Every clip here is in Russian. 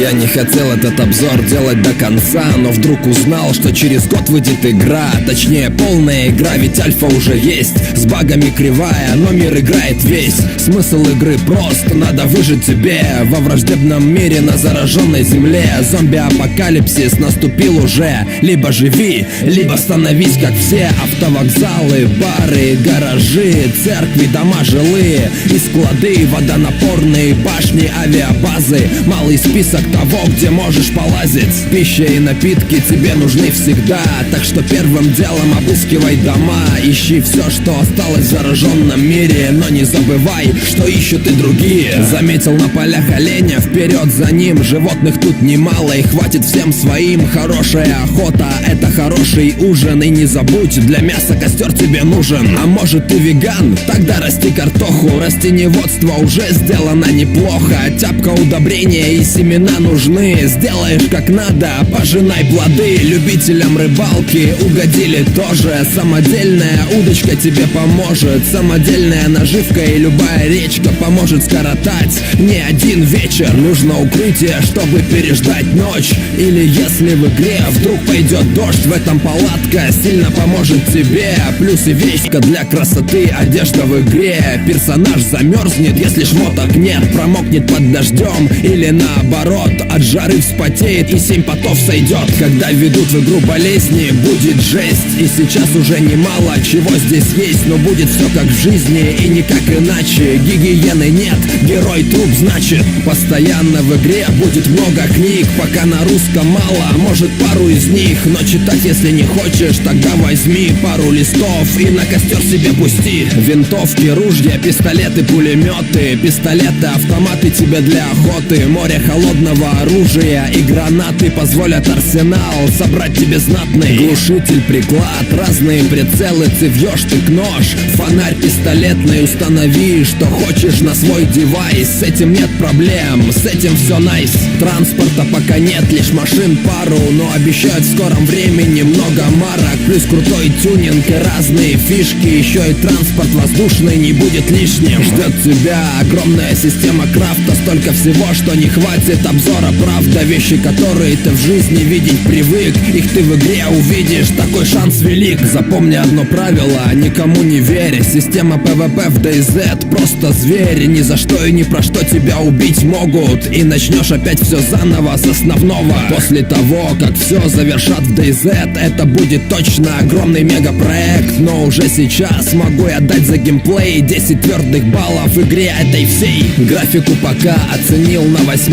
Я не хотел этот обзор делать до конца, но вдруг узнал, что через год выйдет игра. Точнее, полная игра, ведь альфа уже есть. С багами кривая, но мир играет весь. Смысл игры прост, надо выжить тебе во враждебном мире на зараженной земле. Зомби-апокалипсис наступил уже. Либо живи, либо становись как все. Автовокзалы, бары, гаражи, церкви, дома жилые и склады, водонапорные башни, авиабазы. Малый список того, где можешь полазить. Пища и напитки тебе нужны всегда, так что первым делом обыскивай дома. Ищи все, что осталось в зараженном мире, но не забывай, что ищут и другие. Заметил на полях оленя, вперед за ним. Животных тут немало и хватит всем своим. Хорошая охота — это хороший ужин. И не забудь, для мяса костер тебе нужен. А может ты веган? Тогда расти картоху. Растениеводство уже сделано неплохо. Тяпка, удобрения и семена нужны. Сделаешь как надо, пожинай плоды. Любителям рыбалки угодили тоже. Самодельная удочка тебе поможет. Самодельная наживка и любая речка поможет скоротать не один вечер. Нужно укрытие, чтобы переждать ночь. Или если в игре вдруг пойдет дождь, в этом палатка сильно поможет тебе. Плюс и вещка для красоты, одежда в игре. Персонаж замерзнет, если шмоток нет, промокнет под дождем. Или наоборот, от жары вспотеет и 7 потов сойдет. Когда ведут в игру болезни, будет жесть. И сейчас уже немало чего здесь есть, но будет все как в жизни и никак иначе. Гигиены нет, герой труп, значит. Постоянно в игре будет много книг, пока на русском мало, может пару из них. Но читать если не хочешь, тогда возьми пару листов и на костер себе пусти. Винтовки, ружья, пистолеты, пулеметы. Пистолеты, автоматы тебе для охоты. Море холодного оружия и гранаты позволят арсенал собрать тебе знатный. Глушитель, приклад, разные прицелы, цевьё, штык-нож. Фонарь пистолетный установи, что хочешь на свой девайс. С этим нет проблем, с этим все найс. Транспорта пока нет, лишь машин пару, но обещают в скором времени много марок. Плюс крутой тюнинг и разные фишки. Еще и транспорт воздушный не будет лишним. Ждет тебя огромная система крафта. Столько всего, что не хватит обзора. Правда, вещи, которые ты в жизни видеть привык, их ты в игре увидишь, такой шанс велик. Запомни одно правило, никому не верь. Система PvP в DayZ просто зверь. Ни за что и ни про что тебя убить могут. И начнешь опять все заново с основного. После того, как все завершат в DayZ, это будет точно огромный мегапроект. Но уже сейчас могу я дать за геймплей 10 твердых баллов игре этой всей. Графику пока оценил на 8.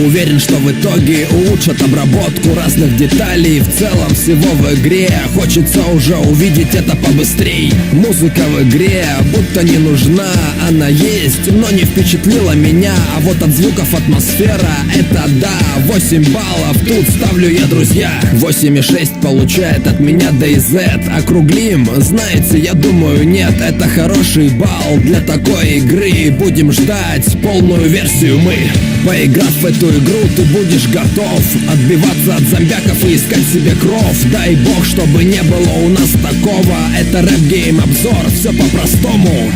Уверен, что в итоге улучшат обработку разных деталей. В целом всего в игре хочется уже увидеть это побыстрей. Музыка в игре будто не нужна, она есть, но не впечатлила меня. А вот от звуков атмосфера, это да, 8 баллов тут ставлю я, друзья. 8,6 получает от меня DayZ. Округлим, знаете, я думаю, нет, это хороший балл для такой игры. Будем ждать полную версию мы. Поиграв в эту игру, ты будешь готов отбиваться от зомбяков и искать себе кров. Дай бог, чтобы не было у нас такого. Это рэп-гейм обзор, все по-простому.